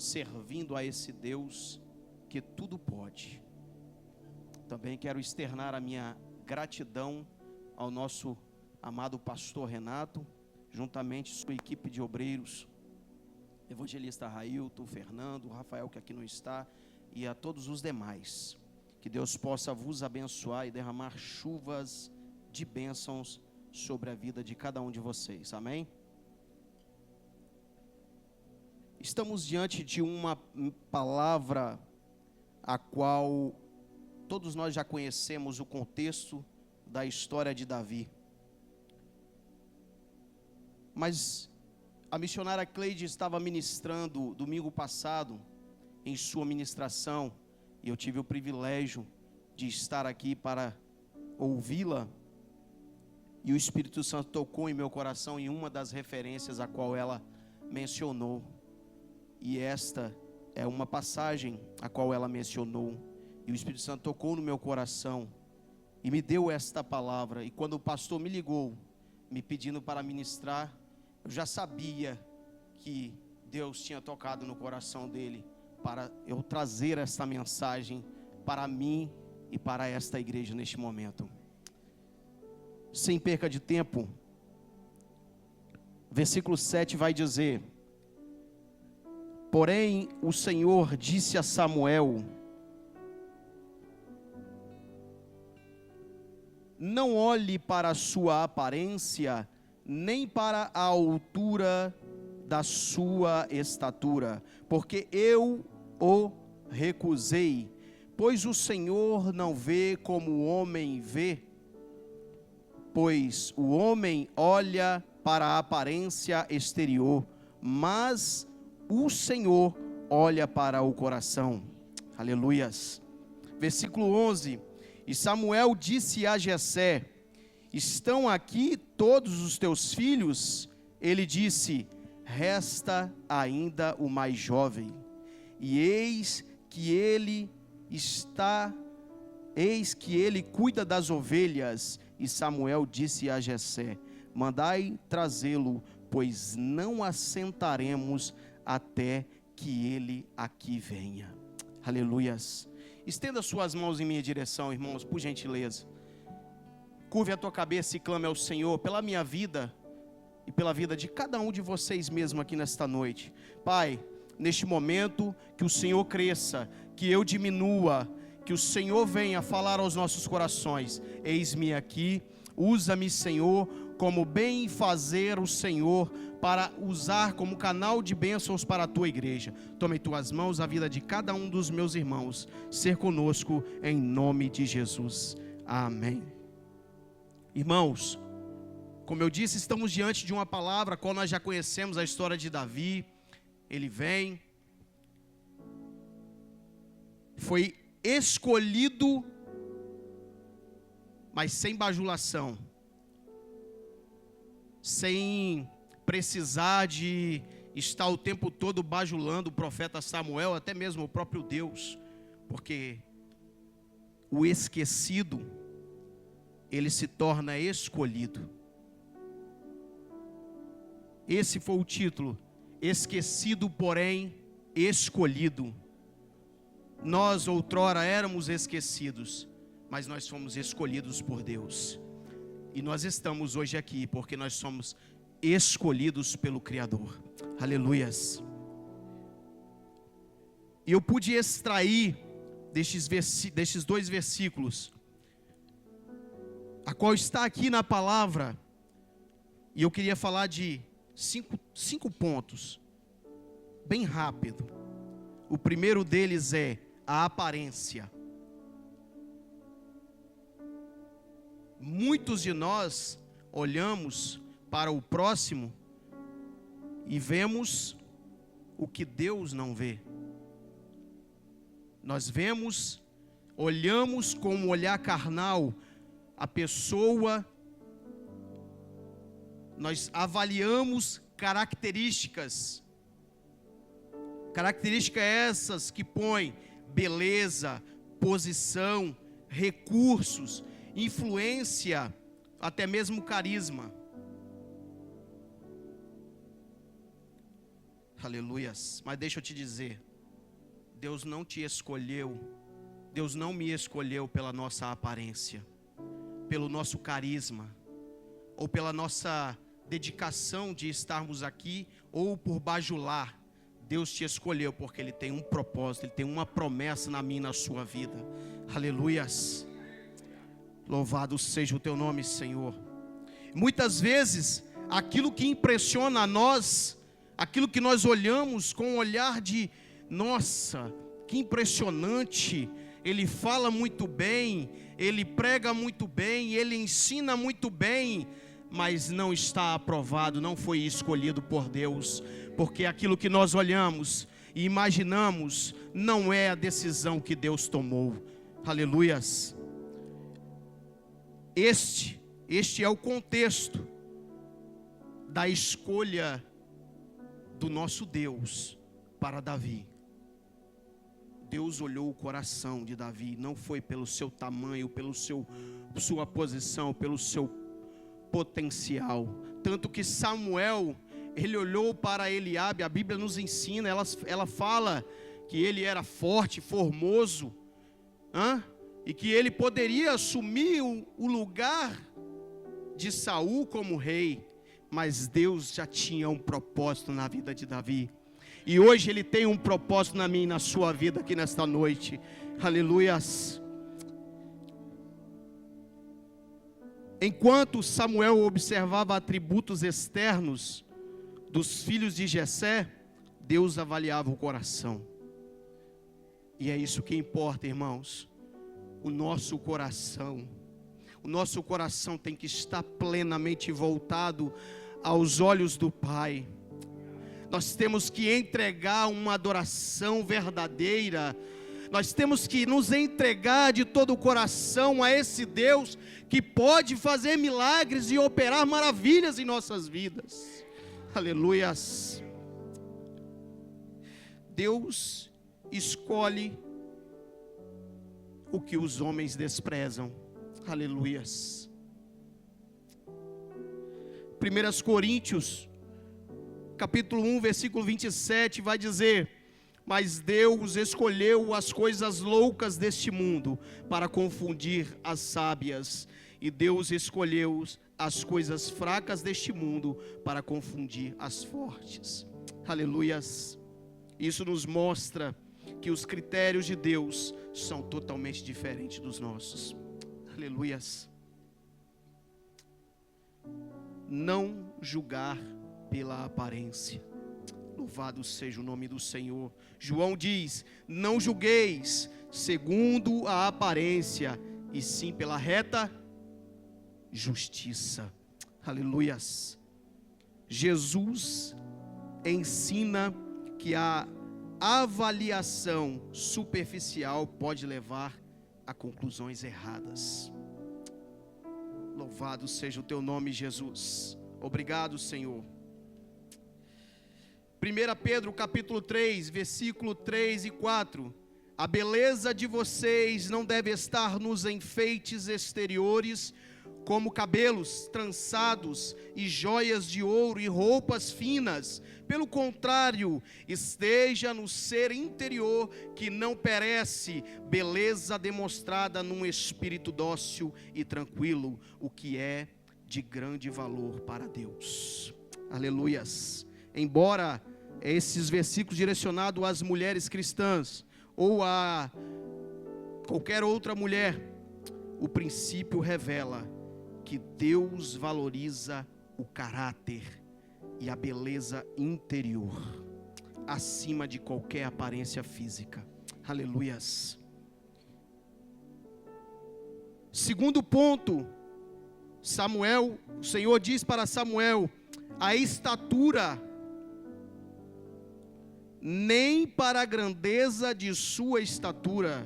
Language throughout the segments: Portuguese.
servindo a esse Deus que tudo pode. Também quero externar a minha gratidão ao nosso amado pastor Renato, juntamente sua equipe de obreiros, evangelista Railton, Fernando, Rafael, que aqui não está, e a todos os demais. Que Deus possa vos abençoar e derramar chuvas de bênçãos sobre a vida de cada um de vocês. Amém? Estamos diante de uma palavra a qual todos nós já conhecemos o contexto da história de Davi. Mas a missionária Cleide estava ministrando domingo passado em sua ministração, e eu tive o privilégio de estar aqui para ouvi-la, e o Espírito Santo tocou em meu coração em uma das referências a qual ela mencionou, e esta é uma passagem a qual ela mencionou, e o Espírito Santo tocou no meu coração, e me deu esta palavra. E quando o pastor me ligou, me pedindo para ministrar, eu já sabia que Deus tinha tocado no coração dele, para eu trazer esta mensagem para mim e para esta igreja neste momento. Sem perca de tempo, versículo 7 vai dizer: porém o Senhor disse a Samuel: não olhe para a sua aparência, nem para a altura da sua estatura, porque eu o recusei. Pois o Senhor não vê como o homem vê, pois o homem olha para a aparência exterior, mas o Senhor olha para o coração. Aleluias. Versículo 11: e Samuel disse a Jessé: estão aqui todos os teus filhos? Ele disse: resta ainda o mais jovem, e eis que ele cuida das ovelhas. E Samuel disse a Jessé: mandai trazê-lo, pois não assentaremos até que ele aqui venha. Aleluias. Estenda suas mãos em minha direção, irmãos, por gentileza. Curve a tua cabeça e clame ao Senhor pela minha vida e pela vida de cada um de vocês mesmo aqui nesta noite. Pai, neste momento, que o Senhor cresça, que eu diminua, que o Senhor venha falar aos nossos corações. Eis-me aqui, usa-me, Senhor, como bem fazer o Senhor, para usar como canal de bênçãos para a tua igreja. Tome em tuas mãos a vida de cada um dos meus irmãos, ser conosco em nome de Jesus. Amém. Irmãos, como eu disse, estamos diante de uma palavra, qual nós já conhecemos a história de Davi. Ele vem, foi escolhido, mas sem bajulação, sem precisar de estar o tempo todo bajulando o profeta Samuel, até mesmo o próprio Deus, porque o esquecido, ele se torna escolhido. Esse foi o título: esquecido, porém escolhido. Nós outrora éramos esquecidos, mas nós fomos escolhidos por Deus. E nós estamos hoje aqui porque nós somos escolhidos pelo Criador. Aleluias. E eu pude extrair destes dois versículos, a qual está aqui na palavra, e eu queria falar de cinco pontos, bem rápido. O primeiro deles é a aparência. Muitos de nós olhamos para o próximo e vemos o que Deus não vê. Nós olhamos com um olhar carnal a pessoa, nós avaliamos características essas que põem beleza, posição, recursos, influência, até mesmo carisma. Aleluias. Mas deixa eu te dizer, Deus não te escolheu, Deus não me escolheu pela nossa aparência, pelo nosso carisma, ou pela nossa dedicação de estarmos aqui, ou por bajular. Deus te escolheu porque Ele tem um propósito, Ele tem uma promessa na minha e na sua vida. Aleluias. Louvado seja o teu nome, Senhor. Muitas vezes, aquilo que impressiona a nós, aquilo que nós olhamos com um olhar de, nossa, que impressionante, ele fala muito bem, ele prega muito bem, ele ensina muito bem, mas não está aprovado, não foi escolhido por Deus, porque aquilo que nós olhamos e imaginamos não é a decisão que Deus tomou. Aleluias. Este é o contexto da escolha do nosso Deus para Davi. Deus olhou o coração de Davi, não foi pelo seu tamanho, pelo sua posição, pelo seu potencial. Tanto que Samuel, ele olhou para Eliabe, a Bíblia nos ensina, ela fala que ele era forte, formoso, e que ele poderia assumir o lugar de Saul como rei, mas Deus já tinha um propósito na vida de Davi, e hoje Ele tem um propósito na minha e na sua vida aqui nesta noite. Aleluias. Enquanto Samuel observava atributos externos dos filhos de Jessé, Deus avaliava o coração. E é isso que importa, irmãos. O nosso coração tem que estar plenamente voltado aos olhos do Pai. Nós temos que entregar uma adoração verdadeira. Nós temos que nos entregar de todo o coração a esse Deus que pode fazer milagres e operar maravilhas em nossas vidas. Aleluias. Deus escolhe o que os homens desprezam. Aleluias. 1 Coríntios capítulo 1, versículo 27 vai dizer: mas Deus escolheu as coisas loucas deste mundo para confundir as sábias, e Deus escolheu as coisas fracas deste mundo para confundir as fortes. Aleluias. Isso nos mostra que os critérios de Deus são totalmente diferentes dos nossos. Aleluias. Não julgar pela aparência. Louvado seja o nome do Senhor. João diz: não julgueis segundo a aparência, e sim pela reta justiça. Aleluias. Jesus ensina que a avaliação superficial pode levar a conclusões erradas. Louvado seja o teu nome, Jesus. Obrigado, Senhor. 1 Pedro capítulo 3, versículo 3 e 4. A beleza de vocês não deve estar nos enfeites exteriores, como cabelos trançados e joias de ouro e roupas finas. Pelo contrário, esteja no ser interior que não perece, beleza demonstrada num espírito dócil e tranquilo, o que é de grande valor para Deus. Aleluias. Embora esses versículos direcionados às mulheres cristãs ou a qualquer outra mulher, o princípio revela que Deus valoriza o caráter e a beleza interior acima de qualquer aparência física. Aleluias. Segundo ponto, o Senhor diz para Samuel: a estatura, nem para a grandeza de sua estatura.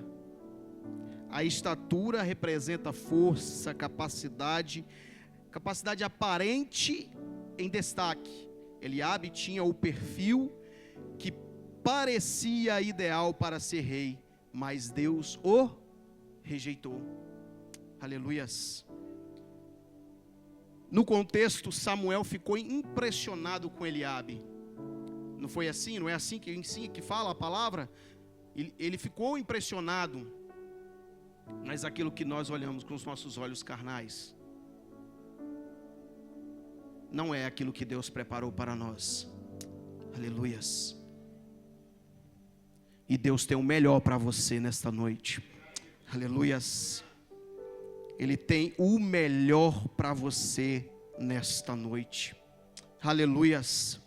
A estatura representa força, capacidade aparente em destaque. Eliabe tinha o perfil que parecia ideal para ser rei, mas Deus o rejeitou. Aleluias. No contexto, Samuel ficou impressionado com Eliabe. Não foi assim? Não é assim que ensina, que fala a palavra? Ele ficou impressionado, mas aquilo que nós olhamos com os nossos olhos carnais não é aquilo que Deus preparou para nós. Aleluias. E Deus tem o melhor para você nesta noite. Aleluias. Ele tem o melhor para você nesta noite. Aleluias.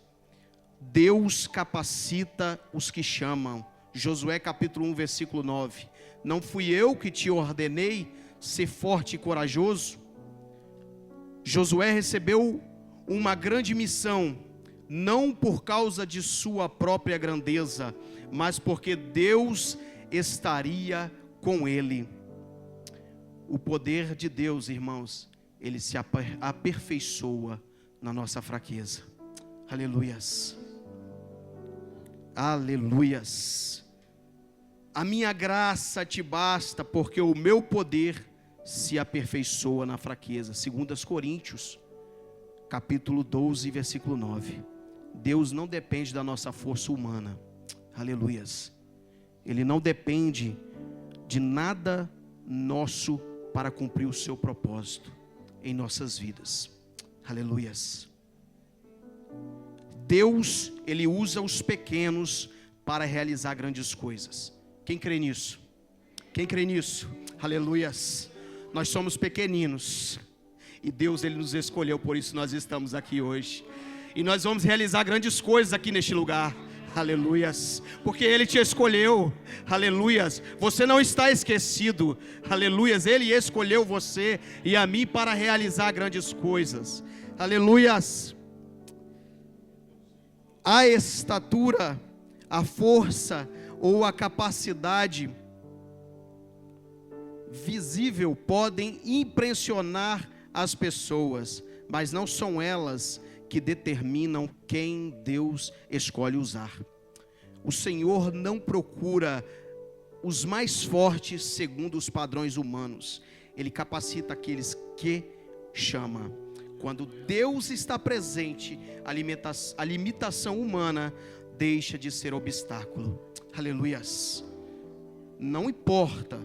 Deus capacita os que chamam. Josué capítulo 1, versículo 9. Não fui eu que te ordenei ser forte e corajoso? Josué recebeu uma grande missão, não por causa de sua própria grandeza, mas porque Deus estaria com ele. O poder de Deus, irmãos, ele se aperfeiçoa na nossa fraqueza. Aleluias. Aleluias. A minha graça te basta, porque o meu poder se aperfeiçoa na fraqueza. 2 Coríntios, capítulo 12, versículo 9. Deus não depende da nossa força humana. Aleluias. Ele não depende de nada nosso para cumprir o seu propósito em nossas vidas. Aleluias. Deus, ele usa os pequenos para realizar grandes coisas. Quem crê nisso? Quem crê nisso? Aleluias. Nós somos pequeninos e Deus, ele nos escolheu, por isso nós estamos aqui hoje. E nós vamos realizar grandes coisas aqui neste lugar. Aleluias, porque Ele te escolheu. Aleluias, você não está esquecido. Aleluias, Ele escolheu você e a mim para realizar grandes coisas. Aleluias. A estatura, a força ou a capacidade visível podem impressionar as pessoas, mas não são elas que determinam quem Deus escolhe usar. O Senhor não procura os mais fortes segundo os padrões humanos. Ele capacita aqueles que chama. Quando Deus está presente, a limitação humana deixa de ser obstáculo. Aleluias. Não importa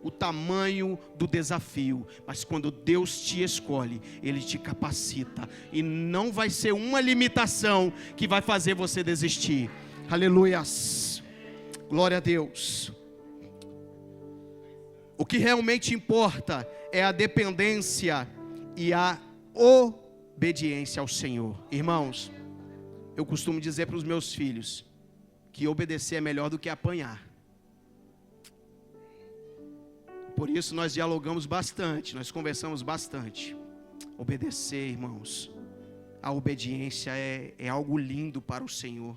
o tamanho do desafio, mas quando Deus te escolhe, Ele te capacita, e não vai ser uma limitação que vai fazer você desistir. Aleluias, glória a Deus. O que realmente importa é a dependência e a obediência ao Senhor. Irmãos, eu costumo dizer para os meus filhos que obedecer é melhor do que apanhar. Por isso nós dialogamos bastante, nós conversamos bastante. Obedecer, irmãos, a obediência é algo lindo para o Senhor.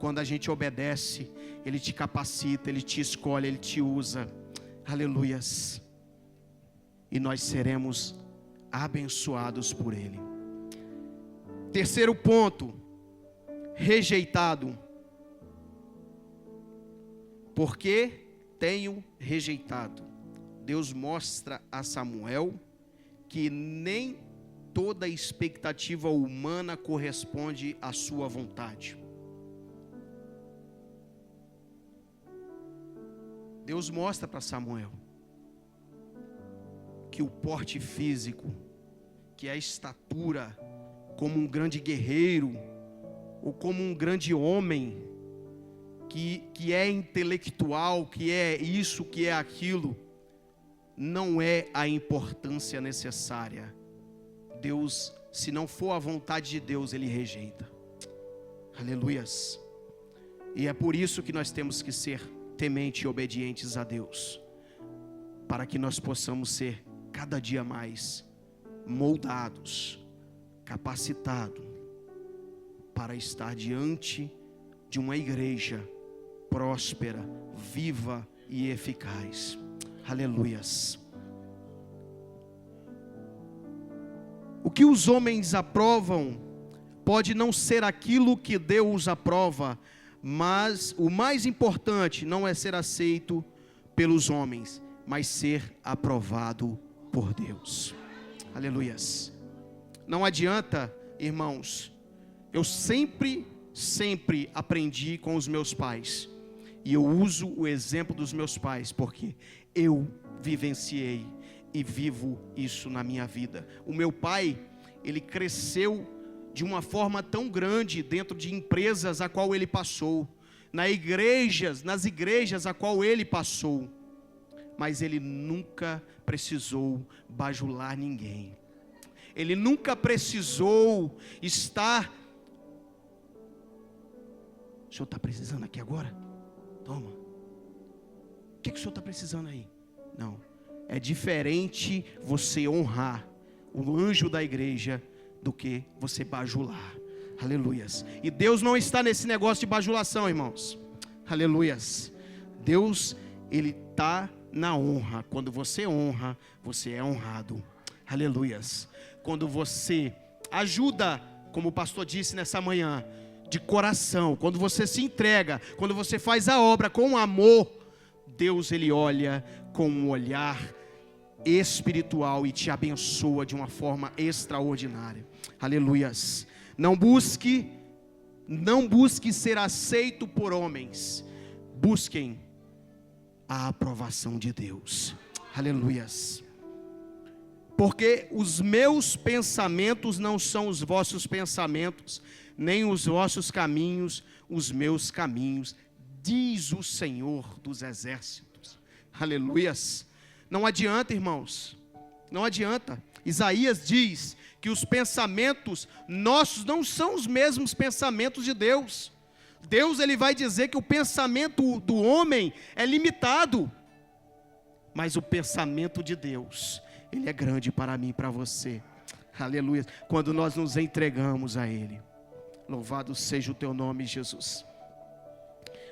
Quando a gente obedece, Ele te capacita, Ele te escolhe, Ele te usa. Aleluias. E nós seremos abençoados por Ele. Terceiro ponto, rejeitado. Por que tenho rejeitado? Deus mostra a Samuel que nem toda expectativa humana corresponde à sua vontade. Deus mostra para Samuel que o porte físico, que a estatura como um grande guerreiro, ou como um grande homem, que é intelectual, que é isso, que é aquilo, não é a importância necessária. Deus, se não for a vontade de Deus, Ele rejeita. Aleluias. E é por isso que nós temos que ser temente e obedientes a Deus, para que nós possamos ser cada dia mais moldados, capacitados para estar diante de uma igreja próspera, viva e eficaz. Aleluias. O que os homens aprovam pode não ser aquilo que Deus aprova, mas o mais importante não é ser aceito pelos homens, mas ser aprovado por Deus. Aleluias. Não adianta, irmãos, Eu sempre aprendi com os meus pais. E eu uso o exemplo dos meus pais, porque eu vivenciei e vivo isso na minha vida. O meu pai, ele cresceu de uma forma tão grande dentro de empresas a qual ele passou, nas igrejas a qual ele passou, mas ele nunca precisou bajular ninguém. Ele nunca precisou estar... O senhor está precisando aqui agora? Toma. O que o senhor está precisando aí? Não. É diferente você honrar o anjo da igreja do que você bajular. Aleluias. E Deus não está nesse negócio de bajulação, irmãos. Aleluias. Deus, Ele está na honra. Quando você honra, você é honrado. Aleluias. Quando você ajuda, como o pastor disse nessa manhã, de coração, quando você se entrega, quando você faz a obra com amor, Deus, Ele olha com um olhar espiritual e te abençoa de uma forma extraordinária. Aleluias. Não busque ser aceito por homens. Busquem a aprovação de Deus. Aleluias. Porque os meus pensamentos não são os vossos pensamentos, nem os vossos caminhos, os meus caminhos, diz o Senhor dos exércitos. Aleluias. Não adianta, irmãos, não adianta. Isaías diz que os pensamentos nossos não são os mesmos pensamentos de Deus. Deus, Ele vai dizer que o pensamento do homem é limitado, mas o pensamento de Deus, Ele é grande para mim e para você. Aleluia. Quando nós nos entregamos a Ele. Louvado seja o teu nome, Jesus.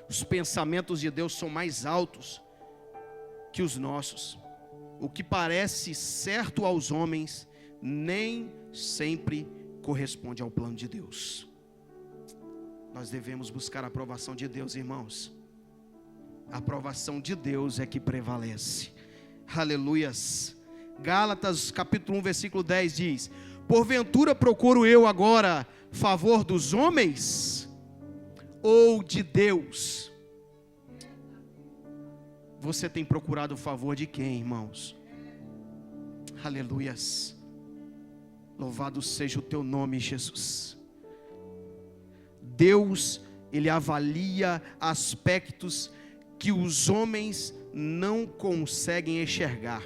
Os pensamentos de Deus são mais altos que os nossos. O que parece certo aos homens nem sempre corresponde ao plano de Deus. Nós devemos buscar a aprovação de Deus, irmãos. A aprovação de Deus é que prevalece. Aleluias. Gálatas capítulo 1 versículo 10 diz: porventura procuro eu agora favor dos homens ou de Deus? Você tem procurado o favor de quem, irmãos? Aleluias. Louvado seja o teu nome, Jesus. Deus, Ele avalia aspectos que os homens não conseguem enxergar.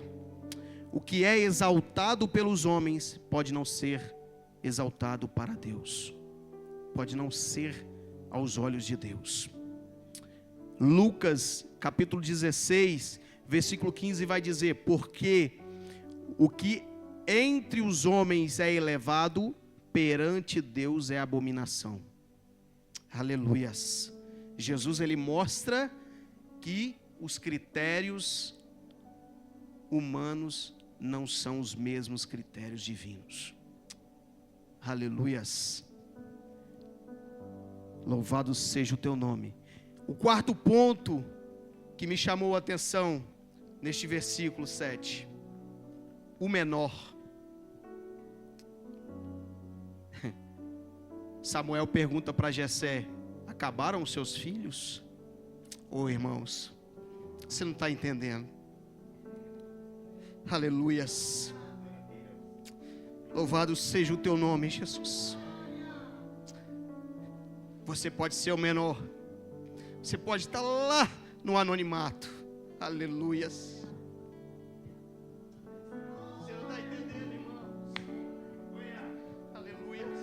O que é exaltado pelos homens pode não ser exaltado para Deus, pode não ser aos olhos de Deus. Lucas capítulo 16 versículo 15 vai dizer: porque o que entre os homens é elevado, perante Deus é abominação. Aleluias. Jesus, Ele mostra que os critérios humanos não são os mesmos critérios divinos. Aleluias. Louvado seja o teu nome. O quarto ponto que me chamou a atenção neste versículo 7: o menor. Samuel pergunta para Jessé: acabaram os seus filhos? Ô irmãos, você não está entendendo. Aleluias. Louvado seja o teu nome, Jesus. Você pode ser o menor, você pode estar lá no anonimato. Aleluias. Você não está entendendo, irmãos. Aleluias.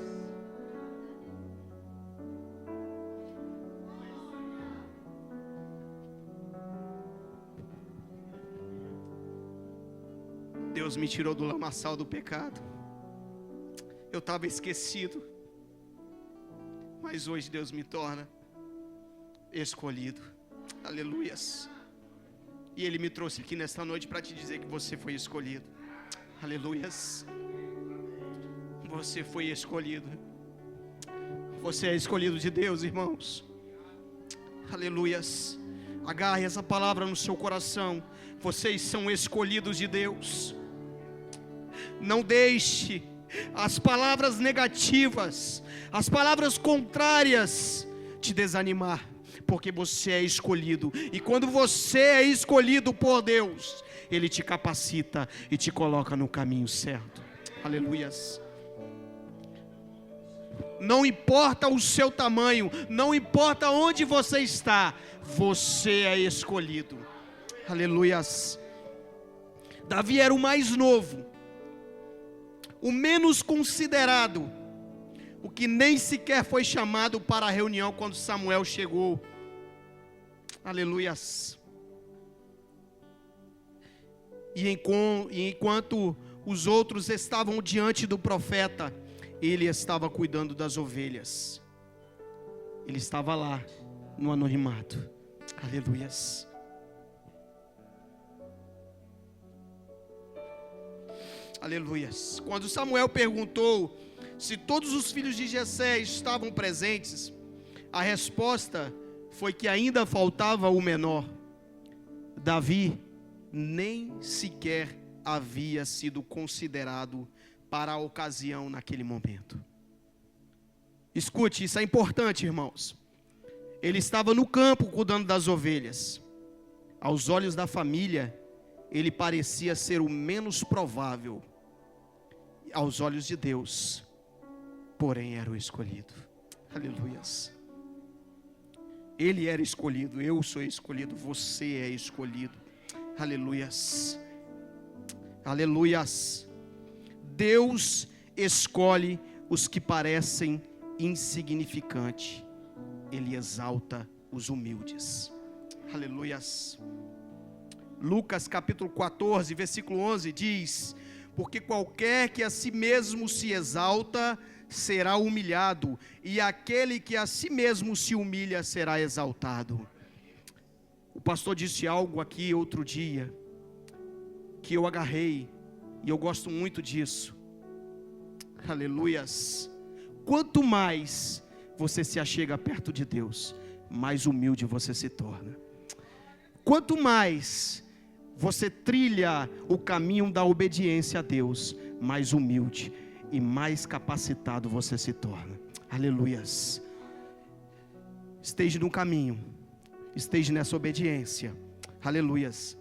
Deus me tirou do lamaçal do pecado. Eu estava esquecido, mas hoje Deus me torna escolhido. Aleluias. E Ele me trouxe aqui nesta noite para te dizer que você foi escolhido. Aleluias. Você foi escolhido. Você é escolhido de Deus, irmãos. Aleluias. Agarre essa palavra no seu coração. Vocês são escolhidos de Deus. Não deixe as palavras negativas, as palavras contrárias te desanimar, porque você é escolhido, e quando você é escolhido por Deus, Ele te capacita e te coloca no caminho certo. Aleluias. Não importa o seu tamanho, não importa onde você está, você é escolhido. Aleluias. Davi era o mais novo, o menos considerado, o que nem sequer foi chamado para a reunião quando Samuel chegou. Aleluias. E enquanto os outros estavam diante do profeta, ele estava cuidando das ovelhas. Ele estava lá no anonimato. Aleluias. Aleluias. Quando Samuel perguntou se todos os filhos de Jessé estavam presentes, a resposta foi que ainda faltava o menor. Davi nem sequer havia sido considerado para a ocasião naquele momento. Escute, isso é importante, irmãos. Ele estava no campo cuidando das ovelhas. Aos olhos da família, ele parecia ser o menos provável. Aos olhos de Deus, porém era o escolhido. Aleluias. Ele era escolhido, eu sou escolhido, você é escolhido. Aleluias. Aleluias. Deus escolhe os que parecem insignificantes. Ele exalta os humildes. Aleluias. Lucas capítulo 14, versículo 11 diz: porque qualquer que a si mesmo se exalta, será humilhado, e aquele que a si mesmo se humilha, será exaltado. O pastor disse algo aqui outro dia, que eu agarrei, e eu gosto muito disso. Aleluias. Quanto mais você se achega perto de Deus, mais humilde você se torna. Quanto mais você trilha o caminho da obediência a Deus, mais humilde e mais capacitado você se torna. Aleluias. Esteja no caminho, esteja nessa obediência. Aleluias.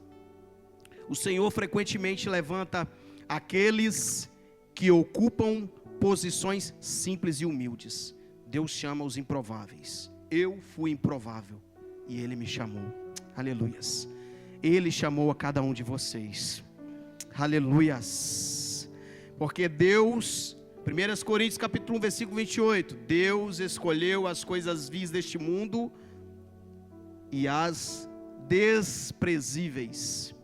O Senhor frequentemente levanta aqueles que ocupam posições simples e humildes. Deus chama os improváveis. Eu fui improvável e Ele me chamou. Aleluias. Ele chamou a cada um de vocês. Aleluias. Porque Deus, 1 Coríntios capítulo 1, versículo 28, Deus escolheu as coisas vis deste mundo e as desprezíveis.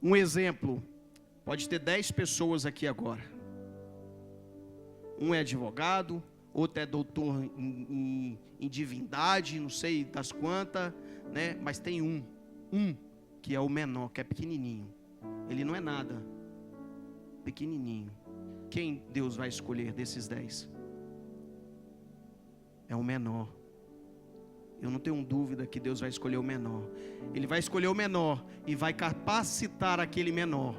Um exemplo, pode ter 10 pessoas aqui agora. Um é advogado, outro é doutor em divindade, não sei das quantas, né? Mas tem um que é o menor, que é pequenininho. Ele não é nada, pequenininho. Quem Deus vai escolher desses 10? É o menor. Eu não tenho dúvida que Deus vai escolher o menor. Ele vai escolher o menor e vai capacitar aquele menor,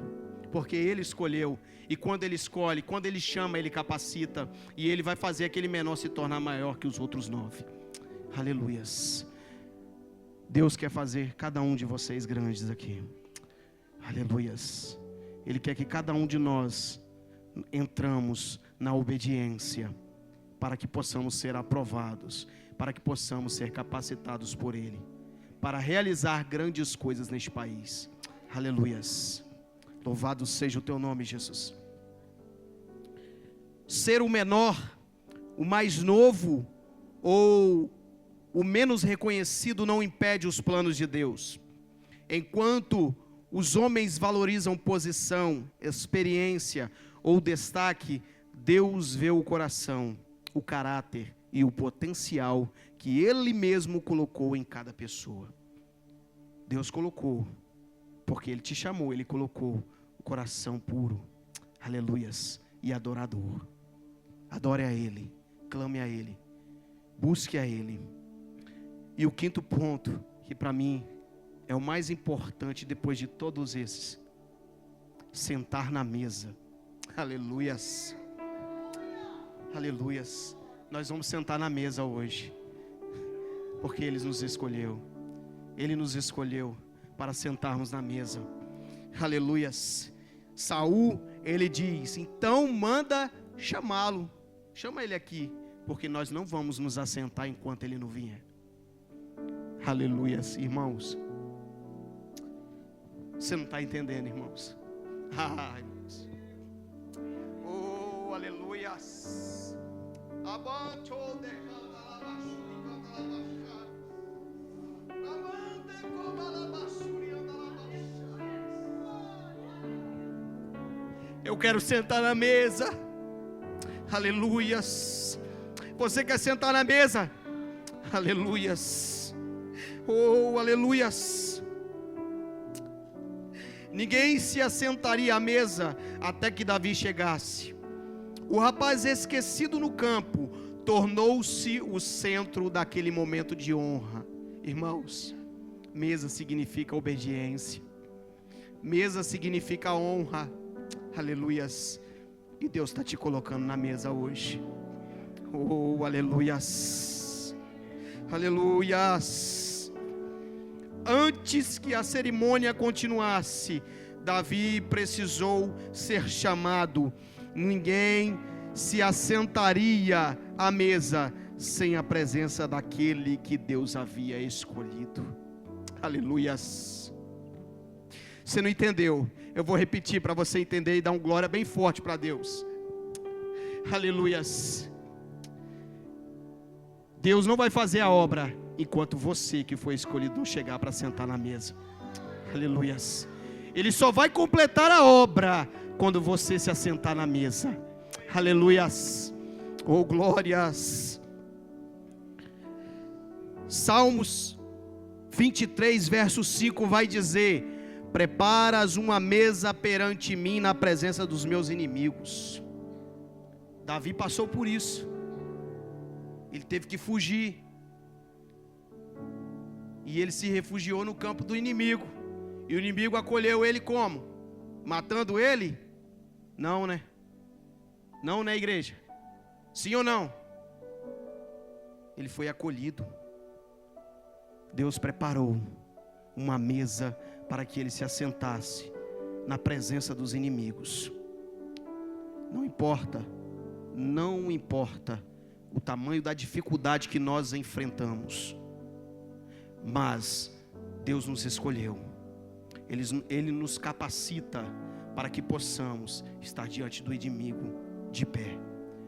porque Ele escolheu. E quando Ele escolhe, quando Ele chama, Ele capacita, e Ele vai fazer aquele menor se tornar maior que os outros 9. Aleluias. Deus quer fazer cada um de vocês grandes aqui. Aleluias. Ele quer que cada um de nós entramos na obediência, para que possamos ser aprovados, para que possamos ser capacitados por Ele, para realizar grandes coisas neste país. Aleluias. Louvado seja o Teu nome, Jesus. Ser o menor, o mais novo ou o menos reconhecido não impede os planos de Deus. Enquanto os homens valorizam posição, experiência ou destaque, Deus vê o coração, o caráter e o potencial que Ele mesmo colocou em cada pessoa. Deus colocou, porque Ele te chamou, Ele colocou o coração puro, aleluias, e adorador. Adore a Ele, clame a Ele, busque a Ele. E o quinto ponto, que para mim é o mais importante depois de todos esses, sentar na mesa. Aleluias. Aleluias. Nós vamos sentar na mesa hoje, porque Ele nos escolheu. Ele nos escolheu para sentarmos na mesa. Aleluias. Saul, ele diz: então manda chamá-lo. Chama ele aqui, porque nós não vamos nos assentar enquanto ele não vier. Aleluias, irmãos. Você não está entendendo, irmãos? Irmãos. Oh, aleluias. Eu quero sentar na mesa. Aleluias. Você quer sentar na mesa? Aleluias. Oh, aleluias. Ninguém se assentaria à mesa até que Davi chegasse. O rapaz esquecido no campo tornou-se o centro daquele momento de honra. Irmãos, mesa significa obediência. Mesa significa honra. Aleluias. E Deus está te colocando na mesa hoje. Oh, aleluias. Aleluias. Antes que a cerimônia continuasse, Davi precisou ser chamado. Ninguém se assentaria à mesa sem a presença daquele que Deus havia escolhido. Aleluias. Você não entendeu? Eu vou repetir para você entender e dar uma glória bem forte para Deus. Aleluias. Deus não vai fazer a obra enquanto você que foi escolhido não chegar para sentar na mesa. Aleluias. Ele só vai completar a obra quando você se assentar na mesa. Aleluias. Oh, glórias. Salmos 23, verso 5 vai dizer: preparas uma mesa perante mim na presença dos meus inimigos. Davi passou por isso. Ele teve que fugir. E ele se refugiou no campo do inimigo. E o inimigo acolheu ele como? Matando ele? Não, né? Não, né, igreja? Sim ou não? Ele foi acolhido. Deus preparou uma mesa para que ele se assentasse na presença dos inimigos. Não importa o tamanho da dificuldade que nós enfrentamos, mas Deus nos escolheu. Ele nos capacita para que possamos estar diante do inimigo de pé,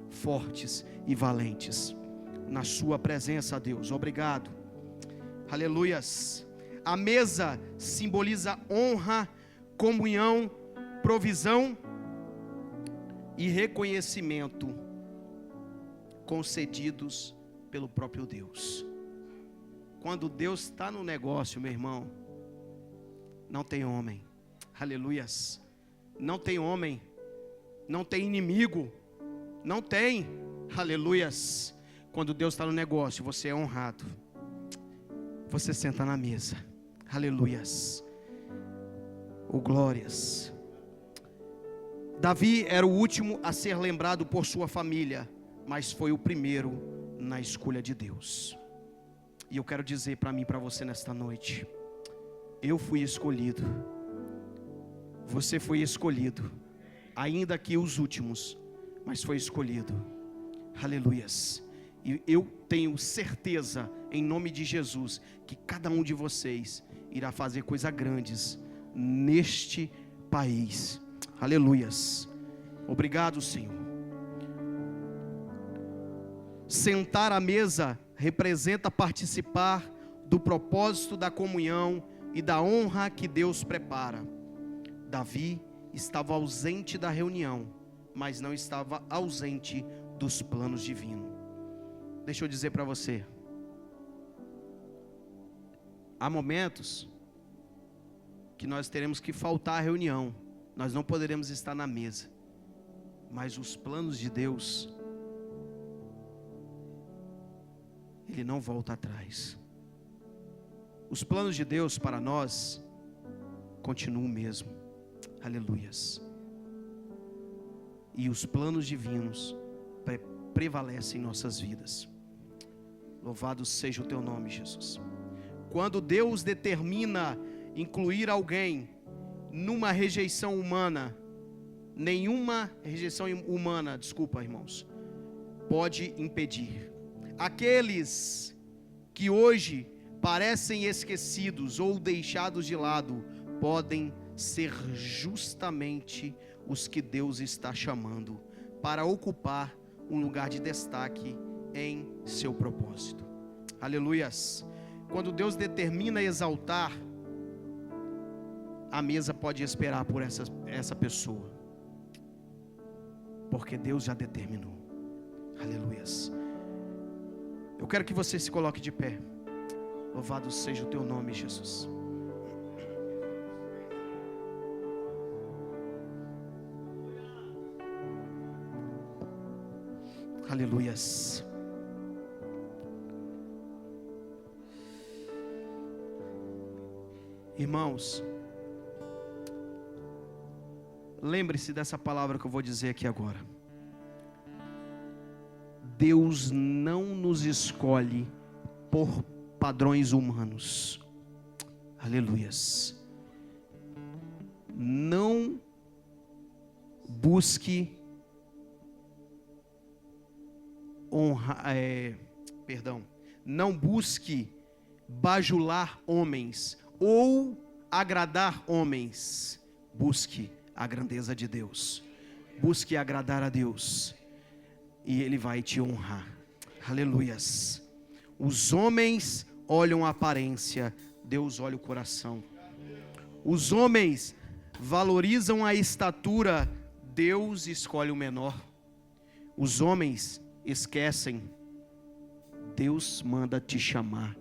fortes e valentes, na sua presença, Deus. Obrigado. Aleluias. A mesa simboliza honra, comunhão, provisão e reconhecimento concedidos pelo próprio Deus. Quando Deus está no negócio, meu irmão, não tem homem. Aleluias. Não tem homem, não tem inimigo, não tem. Aleluias. Quando Deus está no negócio, você é honrado. Você senta na mesa. Aleluias. Oh, glórias. Davi era o último a ser lembrado por sua família, mas foi o primeiro na escolha de Deus. E eu quero dizer para mim e para você nesta noite: eu fui escolhido, você foi escolhido, ainda que os últimos, mas foi escolhido. Aleluias. E eu tenho certeza, em nome de Jesus, que cada um de vocês irá fazer coisas grandes neste país. Aleluias. Obrigado, Senhor. Sentar à mesa representa participar do propósito da comunhão e da honra que Deus prepara. Davi estava ausente da reunião, mas não estava ausente dos planos divinos. Deixa eu dizer para você, há momentos que nós teremos que faltar à reunião, nós não poderemos estar na mesa, mas os planos de Deus, Ele não volta atrás. Os planos de Deus para nós continuam o mesmo. Aleluias. E os planos divinos prevalecem em nossas vidas. Louvado seja o teu nome, Jesus. Quando Deus determina incluir alguém numa rejeição humana, nenhuma rejeição humana, desculpa, irmãos, pode impedir. Aqueles que hoje parecem esquecidos ou deixados de lado, podem ser justamente os que Deus está chamando para ocupar um lugar de destaque em seu propósito. Aleluias. Quando Deus determina exaltar, a mesa pode esperar por essa pessoa, porque Deus já determinou. Aleluias. Eu quero que você se coloque de pé. Louvado seja o teu nome, Jesus. Aleluias. Irmãos, lembre-se dessa palavra que eu vou dizer aqui agora. Deus não nos escolhe por padrões humanos. Aleluias. Não busque não busque bajular homens ou agradar homens. Busque a grandeza de Deus. Busque agradar a Deus, e Ele vai te honrar. Aleluias. Os homens olham a aparência, Deus olha o coração. Os homens valorizam a estatura, Deus escolhe o menor. Os homens esquecem, Deus manda te chamar.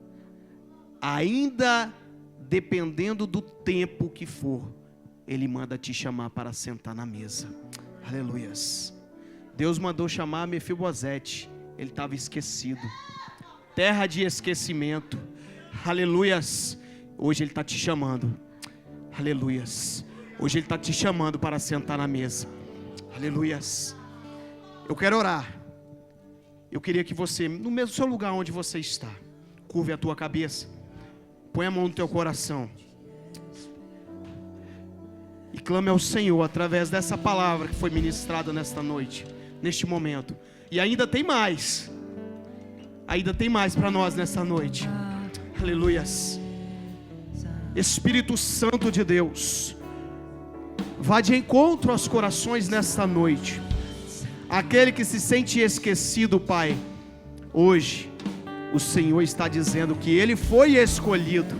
Ainda dependendo do tempo que for, Ele manda te chamar para sentar na mesa. Aleluias. Deus mandou chamar Mefibosete, ele estava esquecido, terra de esquecimento. Aleluias. Hoje Ele está te chamando. Aleluias. Hoje Ele está te chamando para sentar na mesa. Aleluias. Eu quero orar. Eu queria que você, no mesmo seu lugar onde você está, curve a tua cabeça, põe a mão no teu coração e clame ao Senhor através dessa palavra que foi ministrada nesta noite, neste momento. E ainda tem mais para nós nessa noite. Aleluias. Espírito Santo de Deus, vá de encontro aos corações nesta noite. Aquele que se sente esquecido, Pai, hoje o Senhor está dizendo que ele foi escolhido.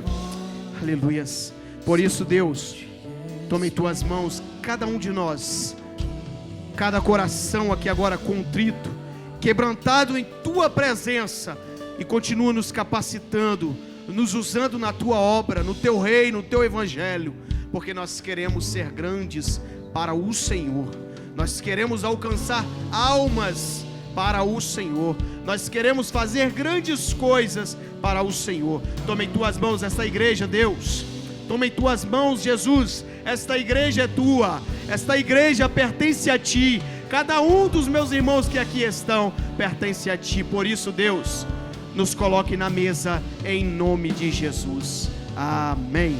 Aleluias. Por isso, Deus, tome em tuas mãos cada um de nós, cada coração aqui agora contrito, quebrantado em tua presença, e continua nos capacitando, nos usando na tua obra, no teu reino, no teu evangelho, porque nós queremos ser grandes para o Senhor. Nós queremos alcançar almas para o Senhor. Nós queremos fazer grandes coisas para o Senhor. Toma em tuas mãos esta igreja, Deus. Toma em tuas mãos, Jesus. Esta igreja é tua. Esta igreja pertence a ti. Cada um dos meus irmãos que aqui estão pertence a ti. Por isso, Deus, nos coloque na mesa em nome de Jesus. Amém.